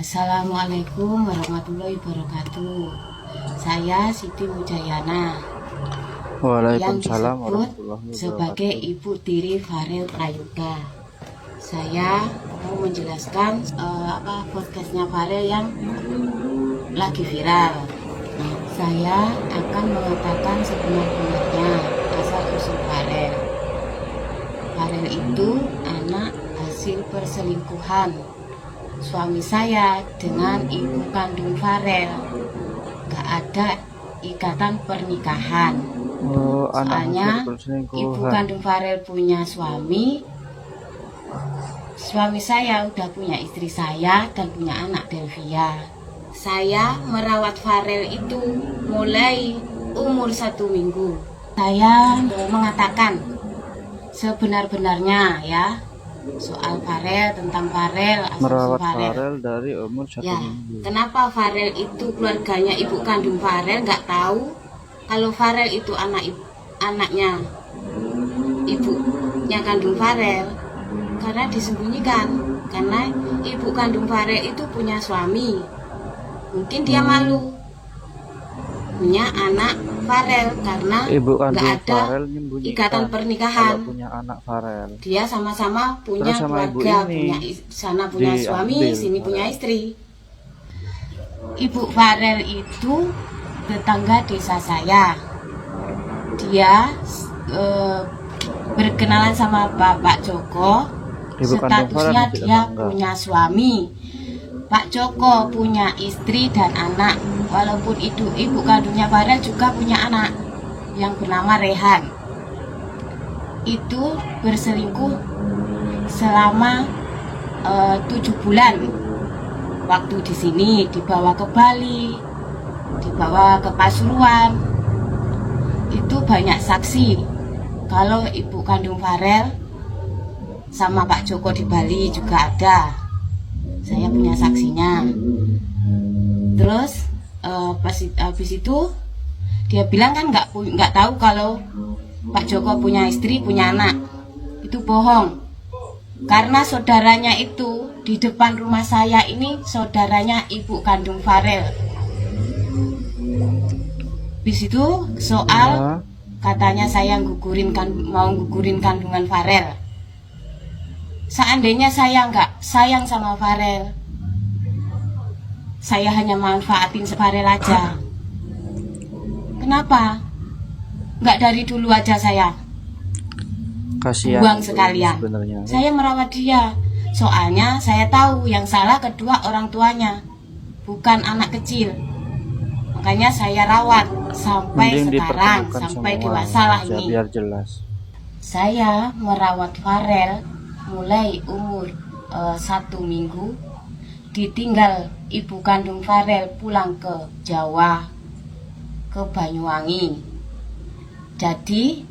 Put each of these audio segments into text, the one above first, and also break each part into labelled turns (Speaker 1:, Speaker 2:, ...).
Speaker 1: Assalamualaikum warahmatullahi wabarakatuh. Saya Siti Mujayana yang
Speaker 2: Waalaikumsalam
Speaker 1: disebut
Speaker 2: warahmatullahi
Speaker 1: sebagai
Speaker 2: wabarakatuh.
Speaker 1: Ibu Tiri Farel Prayoga. Saya mau menjelaskan podcastnya Farel yang lagi viral. Saya akan mengatakan sebenar-benarnya asal usul Farel. Farel itu anak hasil perselingkuhan suami saya dengan ibu kandung Farel. Gak ada ikatan pernikahan. Soalnya ibu kandung Farel punya suami saya udah punya istri saya dan punya anak Delvia. Saya merawat Farel itu mulai umur 1 minggu. Saya mengatakan sebenar-benarnya ya soal Farel, tentang Farel,
Speaker 2: Merawat
Speaker 1: Farel.
Speaker 2: Farel dari umur 1 minggu.
Speaker 1: Kenapa Farel itu keluarganya ibu kandung Farel nggak tahu kalau Farel itu anaknya ibunya kandung Farel? Karena disembunyikan, karena ibu kandung Farel itu punya suami. Mungkin dia malu punya anak Farel karena
Speaker 2: Ibu kandung
Speaker 1: nggak ada
Speaker 2: Farel
Speaker 1: ikatan pernikahan.
Speaker 2: kalau punya anak Farel.
Speaker 1: Dia sama-sama punya
Speaker 2: sama
Speaker 1: keluarga,
Speaker 2: ibu ini
Speaker 1: sana punya suami, sini
Speaker 2: Farel.
Speaker 1: punya istri. Ibu Farel itu tetangga desa saya. Dia berkenalan sama Bapak Joko.
Speaker 2: Ibu
Speaker 1: Statusnya dia punya suami. Pak Joko punya istri dan anak. Walaupun itu ibu kandungnya Farel juga punya anak yang bernama Rehan. Itu berselingkuh selama 7 bulan. Waktu di sini dibawa ke Bali, dibawa ke Pasuruan. Itu banyak saksi kalau ibu kandung Farel sama Pak Joko di Bali juga ada. Saya punya saksinya. Terus habis itu dia bilang kan nggak tahu kalau Pak Joko punya istri, punya anak. Itu bohong. Karena saudaranya itu di depan rumah saya ini saudaranya ibu kandung Farel. Habis itu soal katanya saya mau gugurin kandungan Farel. Seandainya saya nggak sayang sama Farel, saya hanya manfaatin Farel aja. Kenapa? Nggak dari dulu aja saya
Speaker 2: Kasihan
Speaker 1: buang sekalian.
Speaker 2: sebenarnya.
Speaker 1: Saya merawat dia. Soalnya saya tahu yang salah kedua orang tuanya, bukan anak kecil. Makanya saya rawat sampai sekarang, sampai dewasa lah ini.
Speaker 2: Biar jelas.
Speaker 1: Saya merawat Farel mulai umur 1 minggu. Ditinggal ibu kandung Farel pulang ke Jawa, ke Banyuwangi. Jadi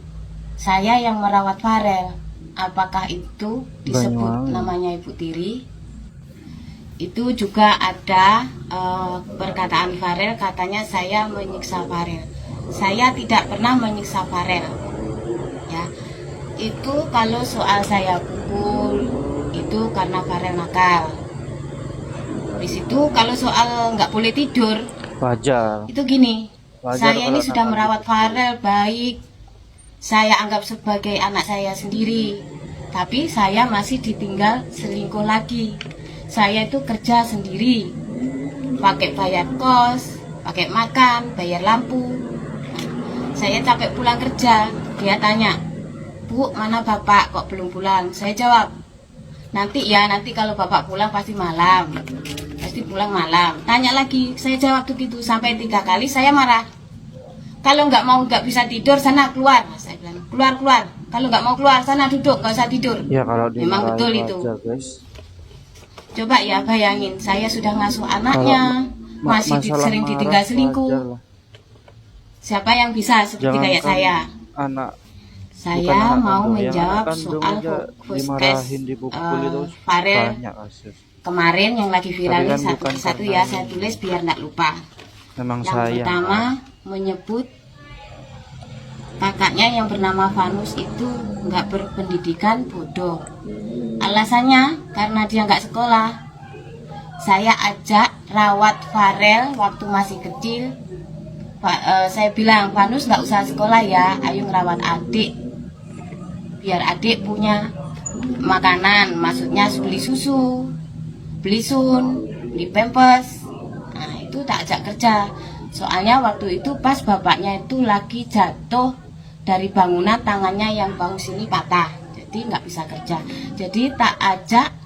Speaker 1: saya yang merawat Farel. Apakah itu disebut namanya ibu tiri? Itu juga ada perkataan Farel, katanya saya menyiksa Farel. Saya tidak pernah menyiksa Farel. Ya, itu kalau soal saya pukul itu karena Farel nakal. Di situ kalau soal nggak boleh tidur,
Speaker 2: Wajar.
Speaker 1: itu gini.
Speaker 2: Wajar
Speaker 1: saya ini sudah
Speaker 2: nakal
Speaker 1: merawat Farel baik. Saya anggap sebagai anak saya sendiri. Tapi saya masih ditinggal selingkuh lagi. Saya itu kerja sendiri, pakai bayar kos, pakai makan, bayar lampu. Saya capek pulang kerja. Dia tanya, "Bu, mana bapak kok belum pulang?" Saya jawab, nanti kalau bapak pulang pasti malam. Pasti pulang malam. Tanya lagi, saya jawab begitu sampai 3 kali. Saya marah. Kalau nggak bisa tidur, sana keluar. Saya bilang, keluar. Kalau nggak mau keluar, sana duduk, nggak usah tidur.
Speaker 2: Ya, kalau
Speaker 1: memang betul
Speaker 2: wajar,
Speaker 1: itu.
Speaker 2: Guys.
Speaker 1: Coba ya bayangin, saya sudah ngasuh anaknya, masih sering ditinggal selingkuh. Siapa yang bisa seperti kayak saya? Saya mau menjawab soal Farel kemarin yang lagi viral ini satu persatu ya, saya tulis biar nggak lupa.
Speaker 2: Memang
Speaker 1: yang pertama menyebut kakaknya yang bernama Vanus itu nggak berpendidikan, bodoh. Alasannya karena dia nggak sekolah. saya ajak rawat Farel waktu masih kecil. Saya bilang, Vanus nggak usah sekolah ya, ayo ngerawat adik, biar adik punya makanan, maksudnya beli susu, beli sun, beli pampers. Nah itu tak ajak kerja, soalnya waktu itu pas bapaknya itu lagi jatuh dari bangunan, tangannya yang bahu sini patah, jadi nggak bisa kerja. Jadi tak ajak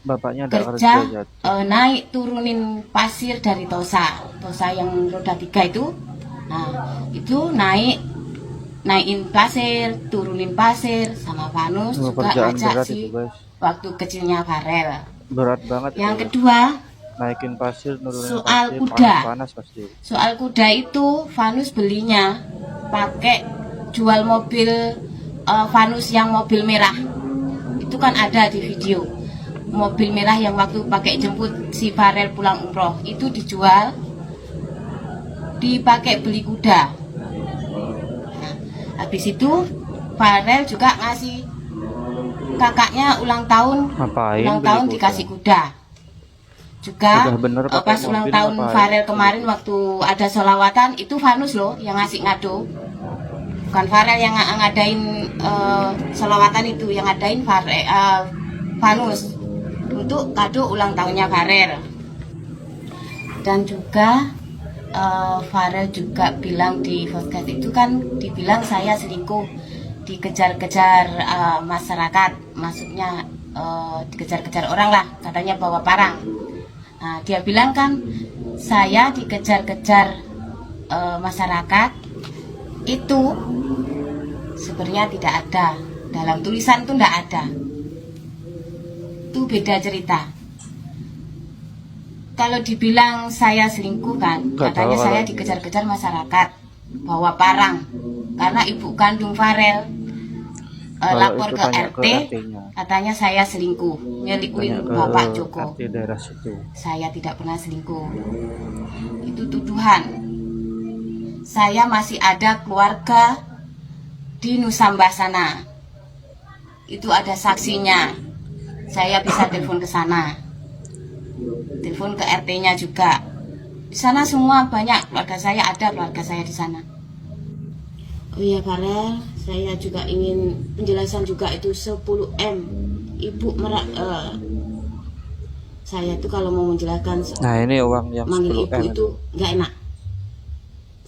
Speaker 2: Bapaknya ada
Speaker 1: kerja,
Speaker 2: kerja.
Speaker 1: naik turunin pasir dari Tosa yang roda 3 itu. Nah itu naikin pasir, turunin pasir sama Vanus juga
Speaker 2: Pekerjaan
Speaker 1: ngajak
Speaker 2: berat
Speaker 1: sih
Speaker 2: itu guys,
Speaker 1: waktu kecilnya Farel.
Speaker 2: berat banget.
Speaker 1: Yang
Speaker 2: itu,
Speaker 1: kedua,
Speaker 2: naikin pasir, nurunin
Speaker 1: soal
Speaker 2: pasir,
Speaker 1: kuda.
Speaker 2: panas pasti.
Speaker 1: Soal kuda itu Vanus belinya pakai jual mobil Vanus yang mobil merah. Itu kan ada di video. Mobil merah yang waktu pakai jemput si Farel pulang umroh itu dijual, dipakai beli kuda. Nah, habis itu Farel juga ngasih kakaknya ulang tahun,
Speaker 2: Ngapain
Speaker 1: ulang
Speaker 2: beli
Speaker 1: tahun
Speaker 2: kuda?
Speaker 1: dikasih kuda. Juga
Speaker 2: Udah bener pakai
Speaker 1: pas ulang
Speaker 2: mobil,
Speaker 1: tahun
Speaker 2: ngapain?
Speaker 1: Farel kemarin waktu ada sholawatan itu Vanus loh yang ngasih ngado. Bukan Farel yang ngadain sholawatan itu, yang ngadain Vanus untuk kado ulang tahunnya Farel. Dan juga Farel juga bilang di podcast itu kan dibilang saya selingkuh, dikejar-kejar masyarakat, maksudnya dikejar-kejar orang lah, katanya bawa parang. Nah, dia bilang kan saya dikejar-kejar masyarakat itu sebenarnya tidak ada, dalam tulisan itu tidak ada, itu beda cerita. Kalau dibilang saya selingkuh kan,
Speaker 2: Gak
Speaker 1: katanya
Speaker 2: tahu
Speaker 1: saya
Speaker 2: kalau
Speaker 1: dikejar-kejar masyarakat bawa parang karena ibu kandung Farel lapor ke
Speaker 2: tanya
Speaker 1: RT,
Speaker 2: RT-nya.
Speaker 1: katanya saya selingkuh, nyelingkuhin
Speaker 2: Tanya ke
Speaker 1: Bapak Joko.
Speaker 2: RT daerah situ.
Speaker 1: Saya tidak pernah selingkuh, itu tuduhan. Saya masih ada keluarga di Nusambah sana, itu ada saksinya. Saya bisa telepon ke sana, telepon ke RT-nya juga. Di sana semua banyak keluarga saya, ada keluarga saya di sana. Oh iya Farel, saya juga ingin penjelasan juga itu 10M. Ibu saya itu kalau mau menjelaskan
Speaker 2: Nah ini uang yang
Speaker 1: manggil
Speaker 2: 10M
Speaker 1: ibu itu nggak enak.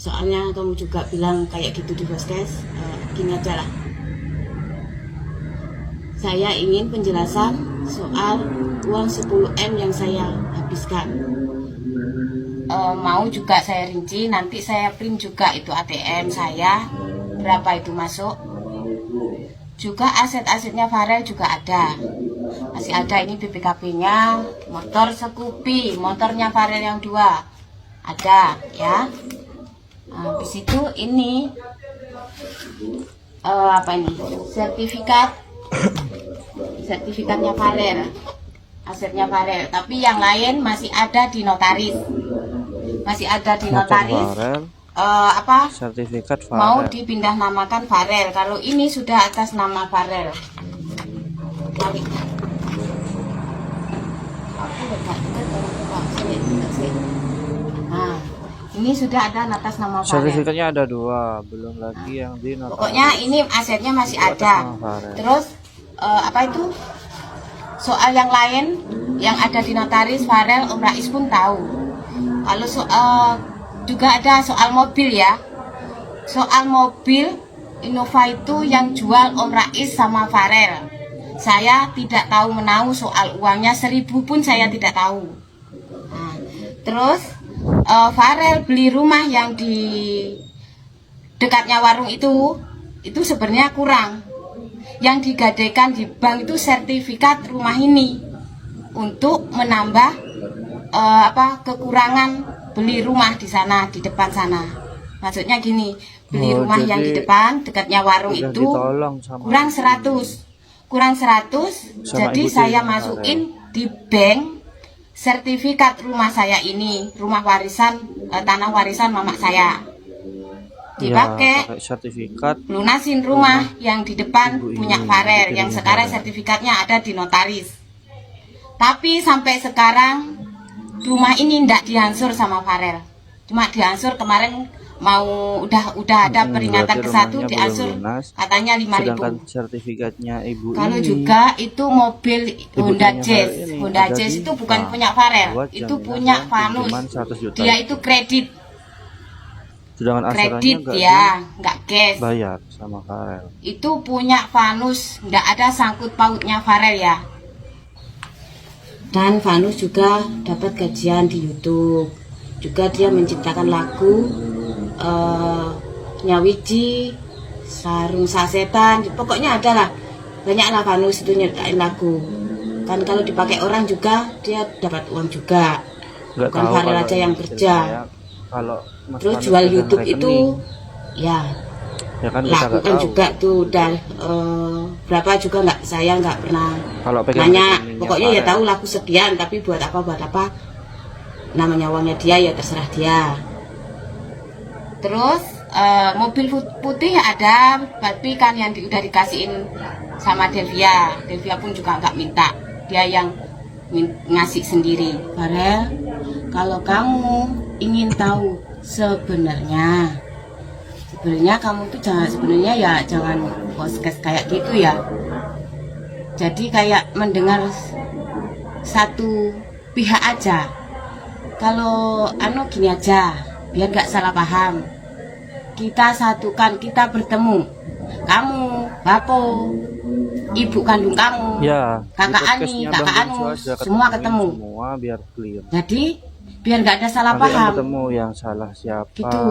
Speaker 1: Soalnya kamu juga bilang kayak gitu di podcast, gini aja lah. Saya ingin penjelasan soal uang 10M yang saya habiskan. Mau juga saya rinci, nanti saya print juga itu ATM saya, berapa itu masuk. Juga aset-asetnya Farel juga ada. Masih ada ini BPKB-nya, motor Scoopy, motornya Farel yang 2. Ada ya. Habis itu ini apa ini? Sertifikatnya Farel. Asetnya Farel, tapi yang lain masih ada di notaris. Masih ada di notaris.
Speaker 2: Farel, sertifikat Farel.
Speaker 1: Mau dipindah namakan Farel. Kalau ini sudah atas nama Farel. Nah, ini sudah ada atas nama Farel.
Speaker 2: Sertifikatnya ada 2, belum lagi yang di notaris.
Speaker 1: Pokoknya ini asetnya masih ada. Terus apa itu? Soal yang lain yang ada di notaris Farel, Om Rais pun tahu. Kalau juga ada soal mobil ya. Soal mobil Innova itu yang jual Om Rais sama Farel. Saya tidak tahu menahu soal uangnya, 1000 pun saya tidak tahu. Nah, terus Farel beli rumah yang di dekatnya warung itu sebenarnya kurang. Yang digadaikan di bank itu sertifikat rumah ini untuk menambah kekurangan beli rumah di sana, di depan sana. Maksudnya gini, beli rumah yang di depan dekatnya warung itu kurang 100. Kurang 100, jadi saya masukin di bank sertifikat rumah saya ini, rumah warisan, tanah warisan mama saya. Dipakai
Speaker 2: sertifikat
Speaker 1: lunasin rumah yang di depan punya Farel, yang sekarang sertifikatnya ada di notaris. Tapi sampai sekarang rumah ini ndak diansur sama Farel, cuma diansur kemarin mau udah ada peringatan
Speaker 2: berarti
Speaker 1: ke-1
Speaker 2: rumahnya
Speaker 1: diansur
Speaker 2: belum lunas,
Speaker 1: katanya 5.000.
Speaker 2: sedangkan sertifikatnya ibu
Speaker 1: Kalau
Speaker 2: ini
Speaker 1: juga itu mobil Honda
Speaker 2: tirinya
Speaker 1: Jazz.
Speaker 2: Farel ini
Speaker 1: Honda
Speaker 2: ada
Speaker 1: Jazz
Speaker 2: di
Speaker 1: itu bukan
Speaker 2: bank
Speaker 1: punya Farel,
Speaker 2: buat
Speaker 1: itu
Speaker 2: jaminan
Speaker 1: punya
Speaker 2: dan
Speaker 1: Vanus.
Speaker 2: pinjaman 100 juta
Speaker 1: Dia
Speaker 2: itu.
Speaker 1: itu kredit,
Speaker 2: Sedangkan asuransinya
Speaker 1: kredit
Speaker 2: nggak
Speaker 1: ya, nggak cash.
Speaker 2: dibayar sama Farel.
Speaker 1: Itu punya Vanus, nggak ada sangkut pautnya Farel ya. Dan Vanus juga dapat gajian di YouTube. Juga dia menciptakan lagu Nyawiji, Sarung Sasetan, pokoknya ada lah. Banyaklah Vanus itu nyiptain lagu. Kan kalau dipakai orang juga dia dapat uang juga.
Speaker 2: Nggak
Speaker 1: Bukan
Speaker 2: tahu
Speaker 1: Farel
Speaker 2: kalau
Speaker 1: aja
Speaker 2: ini
Speaker 1: yang
Speaker 2: ceritanya,
Speaker 1: kerja.
Speaker 2: kalau Mas
Speaker 1: Terus
Speaker 2: Vanus
Speaker 1: jual
Speaker 2: pegang
Speaker 1: YouTube itu
Speaker 2: rekening,
Speaker 1: ya
Speaker 2: ya kan kita
Speaker 1: laku
Speaker 2: nggak
Speaker 1: kan
Speaker 2: tahu.
Speaker 1: juga tuh dan berapa juga saya nggak pernah
Speaker 2: Kalau pegang
Speaker 1: nanya,
Speaker 2: rekeningnya
Speaker 1: pokoknya ya
Speaker 2: Farel.
Speaker 1: tahu laku sekian, tapi buat apa namanya uangnya dia ya terserah dia. Terus mobil putih ada, tapi kan yang udah dikasihin sama Devia pun juga nggak minta, dia yang ngasih sendiri. Farel, kalau kamu ingin tahu sebenarnya kamu tuh jangan podcast kayak gitu ya. Jadi kayak mendengar satu pihak aja. Kalau gini aja, biar nggak salah paham. Kita satukan, kita bertemu. Kamu, Bapo, ibu kandung kamu,
Speaker 2: Ya,
Speaker 1: kakak
Speaker 2: di
Speaker 1: Ani,
Speaker 2: podcastnya
Speaker 1: kakak
Speaker 2: Bang
Speaker 1: Anu,
Speaker 2: Densu aja
Speaker 1: semua
Speaker 2: ketemuin
Speaker 1: ketemu.
Speaker 2: semua biar clear.
Speaker 1: Jadi biar nggak ada salah
Speaker 2: Nanti yang
Speaker 1: paham.
Speaker 2: ketemu yang salah siapa,
Speaker 1: Gitu.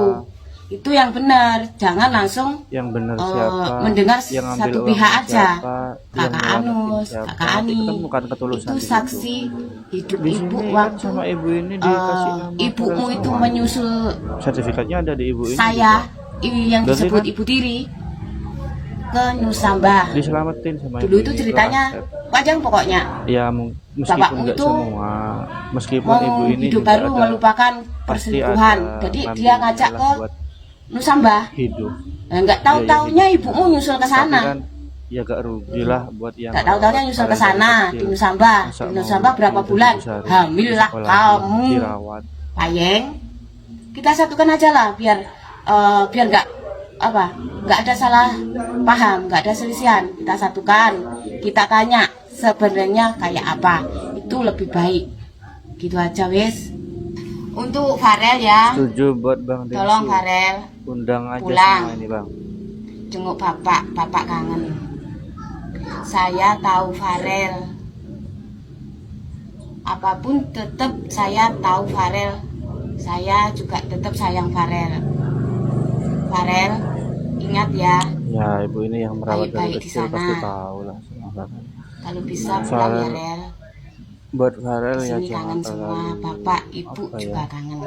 Speaker 1: Itu yang benar. Jangan langsung
Speaker 2: yang benar siapa,
Speaker 1: mendengar
Speaker 2: yang ngambil
Speaker 1: satu
Speaker 2: uangnya
Speaker 1: pihak aja.
Speaker 2: siapa, yang
Speaker 1: Kakak
Speaker 2: nyelamatin
Speaker 1: Anus,
Speaker 2: siapa.
Speaker 1: kakak
Speaker 2: Nanti
Speaker 1: Ani,
Speaker 2: ketemu kan ketulusan
Speaker 1: itu
Speaker 2: di situ.
Speaker 1: saksi hidup
Speaker 2: Di
Speaker 1: ibu
Speaker 2: sini kan
Speaker 1: waktu
Speaker 2: sama ibu ini dikasih nama
Speaker 1: ibumu
Speaker 2: Farel
Speaker 1: itu
Speaker 2: semua.
Speaker 1: menyusul
Speaker 2: Sertifikatnya ada di ibu ini
Speaker 1: saya
Speaker 2: juga.
Speaker 1: yang
Speaker 2: Berarti
Speaker 1: disebut
Speaker 2: kan
Speaker 1: ibu tiri ke Nusambah.
Speaker 2: Diselamatin sama
Speaker 1: Dulu
Speaker 2: ibu
Speaker 1: itu
Speaker 2: ini,
Speaker 1: ceritanya
Speaker 2: Asep.
Speaker 1: panjang pokoknya.
Speaker 2: Ya meskipun
Speaker 1: Bapakmu
Speaker 2: nggak
Speaker 1: itu
Speaker 2: semua, meskipun
Speaker 1: Mau
Speaker 2: ibu ini
Speaker 1: hidup
Speaker 2: juga
Speaker 1: baru
Speaker 2: ada,
Speaker 1: melupakan
Speaker 2: pasti
Speaker 1: perselingkuhan.
Speaker 2: ada
Speaker 1: Jadi dia
Speaker 2: ngambilnya
Speaker 1: ngajak
Speaker 2: lah
Speaker 1: ke
Speaker 2: buat
Speaker 1: Nusambah.
Speaker 2: hidup.
Speaker 1: Nah, nggak tahu-taunya ibumu nyusul ke
Speaker 2: Tapi
Speaker 1: sana.
Speaker 2: kan ya gak rugi lah buat yang
Speaker 1: Nggak tahu-taunya nyusul ke sana di Nusambah.
Speaker 2: Masa
Speaker 1: Di
Speaker 2: mau
Speaker 1: Nusambah berapa
Speaker 2: udah
Speaker 1: bulan?
Speaker 2: dibesarin,
Speaker 1: Hamil
Speaker 2: di
Speaker 1: lah
Speaker 2: sekolah,
Speaker 1: kamu.
Speaker 2: dirawat.
Speaker 1: Payeng. Kita satukan aja lah biar nggak ada salah paham, nggak ada selisihan. Kita satukan, kita tanya sebenarnya kayak apa, itu lebih baik. Gitu aja wes. Untuk Farel ya,
Speaker 2: Setuju buat Bang Densu.
Speaker 1: tolong Farel
Speaker 2: Undang aja
Speaker 1: pulang.
Speaker 2: semua ini Bang.
Speaker 1: Jenguk bapak kangen. Saya tahu Farel, apapun tetap saya tahu Farel. Saya juga tetap sayang Farel. Farel, ingat ya,
Speaker 2: Ya ibu ini yang merawat dari
Speaker 1: baik-baik di
Speaker 2: kecil
Speaker 1: sana.
Speaker 2: pasti tahu lah sama Farel.
Speaker 1: kalau bisa pulang ya
Speaker 2: Farel,
Speaker 1: Rel.
Speaker 2: buat Farel ya
Speaker 1: Sini
Speaker 2: jangan
Speaker 1: kangen semua,
Speaker 2: terlalu
Speaker 1: bapak, ibu
Speaker 2: apa
Speaker 1: juga
Speaker 2: ya,
Speaker 1: kangen.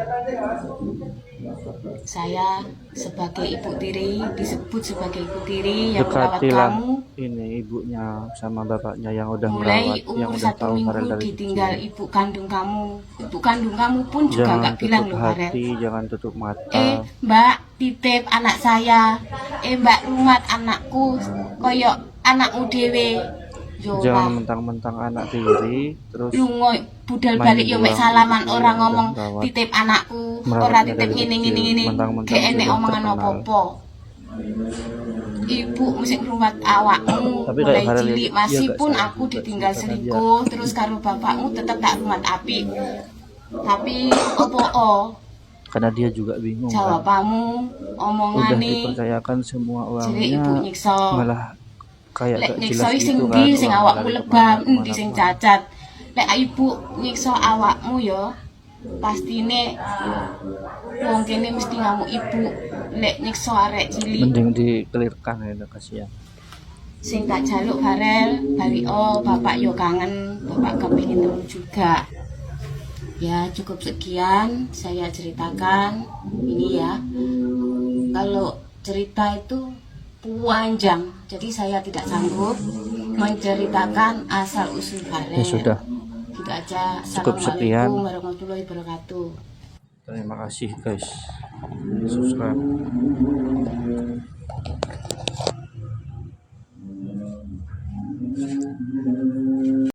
Speaker 1: Saya sebagai ibu tiri, disebut sebagai ibu tiri yang merawat
Speaker 2: dekatilah
Speaker 1: kamu.
Speaker 2: ini ibunya sama bapaknya yang udah
Speaker 1: Mulai
Speaker 2: merawat, yang
Speaker 1: umur
Speaker 2: udah
Speaker 1: 1
Speaker 2: tahu Farel
Speaker 1: minggu
Speaker 2: dari
Speaker 1: ditinggal
Speaker 2: kecil.
Speaker 1: ibu kandung kamu. Ibu kandung kamu pun juga
Speaker 2: Jangan
Speaker 1: nggak bilang
Speaker 2: tutup
Speaker 1: loh Farel.
Speaker 2: hati, jangan tutup mata.
Speaker 1: Mbak, titip anak saya. Mbak Rumat anakku, koyok anakmu dewe. Yo
Speaker 2: Jangan
Speaker 1: lah.
Speaker 2: mentang-mentang anak tiri terus
Speaker 1: Lungo budal
Speaker 2: main
Speaker 1: balik yo mek
Speaker 2: doang.
Speaker 1: salaman
Speaker 2: Iya,
Speaker 1: orang
Speaker 2: udah
Speaker 1: ngomong
Speaker 2: merawat.
Speaker 1: titip anakku,
Speaker 2: Merawatnya
Speaker 1: ora titip
Speaker 2: dari
Speaker 1: ngene
Speaker 2: kecil,
Speaker 1: ngene ngene.
Speaker 2: mentang-mentang
Speaker 1: Gak enek
Speaker 2: sudah
Speaker 1: omongan
Speaker 2: terkenal.
Speaker 1: apa-apa. Ibu mesti ngrumat awakmu
Speaker 2: Tapi
Speaker 1: mulai
Speaker 2: kayak Farel
Speaker 1: cilik
Speaker 2: ini,
Speaker 1: masih
Speaker 2: dia gak
Speaker 1: pun
Speaker 2: salah
Speaker 1: aku
Speaker 2: juga
Speaker 1: ditinggal
Speaker 2: sih, karena
Speaker 1: selingkuh terus karo bapakmu tetap tak rumat api. Tapi opo
Speaker 2: karena dia juga bingung kan.
Speaker 1: jawabanmu
Speaker 2: Udah
Speaker 1: omongane
Speaker 2: dipercayakan semua
Speaker 1: jadi ibu
Speaker 2: uangnya
Speaker 1: nyiksa.
Speaker 2: malah kayak
Speaker 1: Lek
Speaker 2: gak
Speaker 1: nyiksa
Speaker 2: jelas
Speaker 1: sing
Speaker 2: gitu
Speaker 1: ndi
Speaker 2: kan,
Speaker 1: sing
Speaker 2: uang
Speaker 1: awakmu
Speaker 2: lari
Speaker 1: lebam,
Speaker 2: kemana-
Speaker 1: endi sing
Speaker 2: kemana-mana.
Speaker 1: cacat. Lek ibu nyiksa awakmu ya pastine wong kene mesti ngamuk ibu. Lek nyiksa arek cilik
Speaker 2: Mending dikelirkan ya, kasihan.
Speaker 1: sing tak jaluk Farel balik bapak yo kangen, bapak kepingin temu juga. Ya cukup sekian saya ceritakan ini ya. Kalau cerita itu panjang, jadi saya tidak sanggup menceritakan asal usul Farel.
Speaker 2: Ya sudah,
Speaker 1: Gitu aja.
Speaker 2: cukup sekian.
Speaker 1: Assalamualaikum warahmatullahi wabarakatuh.
Speaker 2: Terima kasih guys, subscribe.